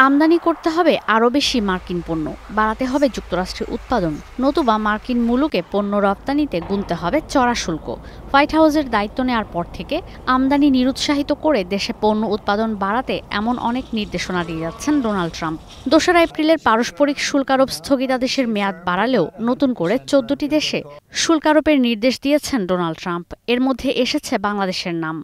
আমদানি করতে হবে আরও বেশি মার্কিন পণ্য, বাড়াতে হবে যুক্তরাষ্ট্রের উৎপাদন, নতুবা মার্কিন মুলুকে পণ্য রপ্তানিতে গুনতে হবে চড়া শুল্ক। হোয়াইট হাউসের দায়িত্ব নেওয়ার পর থেকে আমদানি নিরুৎসাহিত করে দেশে পণ্য উৎপাদন বাড়াতে এমন অনেক নির্দেশনা দিয়ে যাচ্ছেন ডোনাল্ড ট্রাম্প। 2 এপ্রিলের পারস্পরিক শুল্কারোপ স্থগিতাদেশের মেয়াদ বাড়ালেও নতুন করে 14টি দেশে শুল্কারোপের নির্দেশ দিয়েছেন ডোনাল্ড ট্রাম্প। এর মধ্যে এসেছে বাংলাদেশের নাম।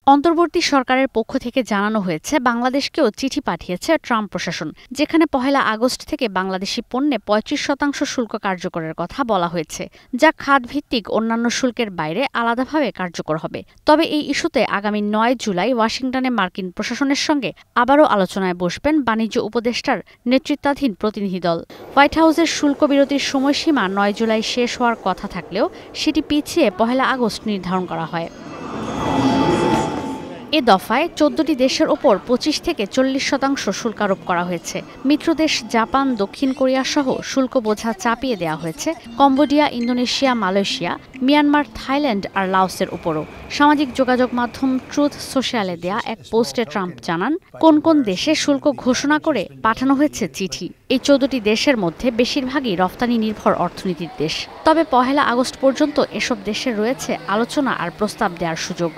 অন্তর্বর্তী সরকারের পক্ষ থেকে জানানো হয়েছে, বাংলাদেশকেও চিঠি পাঠিয়েছে ট্রাম্প প্রশাসন, যেখানে 1 আগস্ট থেকে বাংলাদেশি পণ্যে 35% শুল্ক কার্যকরের কথা বলা হয়েছে, যা খাতভিত্তিক অন্যান্য শুল্কের বাইরে আলাদাভাবে কার্যকর হবে। তবে এই ইস্যুতে আগামী 9 জুলাই ওয়াশিংটনে মার্কিন প্রশাসনের সঙ্গে আবারও আলোচনায় বসবেন বাণিজ্য উপদেষ্টার নেতৃত্বাধীন প্রতিনিধি দল। হোয়াইট হাউসের শুল্ক বিরতির সময়সীমা 9 জুলাই শেষ হওয়ার কথা থাকলেও সেটি পিছিয়ে 1 আগস্ট নির্ধারণ করা হয়। এ দফায় 14টি দেশের ওপর 25 থেকে 40% শুল্ক আরোপ করা হয়েছে। মিত্রদেশ জাপান, দক্ষিণ কোরিয়া সহ শুল্ক বোঝা চাপিয়ে দেওয়া হয়েছে Cambodia, Indonesia, Malaysia, Myanmar, Thailand আর লাওসের উপরও। সামাজিক যোগাযোগ মাধ্যম ট্রুথ সোশ্যালে দেয়া এক পোস্টে ট্রাম্প জানান, কোন কোন দেশে শুল্ক ঘোষণা করে পাঠানো হয়েছে চিঠি। এই 14টি দেশের মধ্যে বেশিরভাগই রফতানি নির্ভর অর্থনীতির দেশ। তবে 1 আগস্ট পর্যন্ত এসব দেশের রয়েছে আলোচনা আর প্রস্তাব দেওয়ার সুযোগ।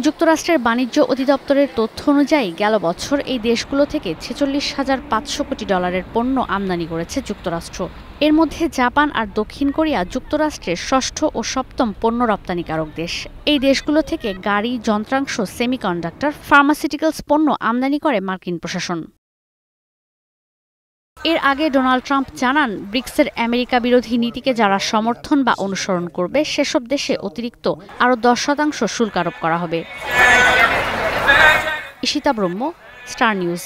যুক্তরাষ্ট্রের বাণিজ্য অধিদপ্তরের তথ্য অনুযায়ী গেল বছর এই দেশগুলো থেকে $46,500 কোটি পণ্য আমদানি করেছে যুক্তরাষ্ট্র। এর মধ্যে জাপান আর দক্ষিণ কোরিয়া যুক্তরাষ্ট্রের 6ষ্ঠ ও 7ম পণ্য রপ্তানিকারক দেশ। এই দেশগুলো থেকে গাড়ি, যন্ত্রাংশ, সেমিকন্ডাক্টর, ফার্মাসিউটিক্যালস পণ্য আমদানি করে মার্কিন প্রশাসন। এর আগে ডোনাল্ড ট্রাম্প জানান, ব্রিক্সের আমেরিকা বিরোধী নীতিকে যারা সমর্থন বা অনুসরণ করবে সেসব দেশে অতিরিক্ত আরও 10% শুল্ক আরোপ করা হবে। ঈশিতা ব্রহ্ম, স্টার নিউজ।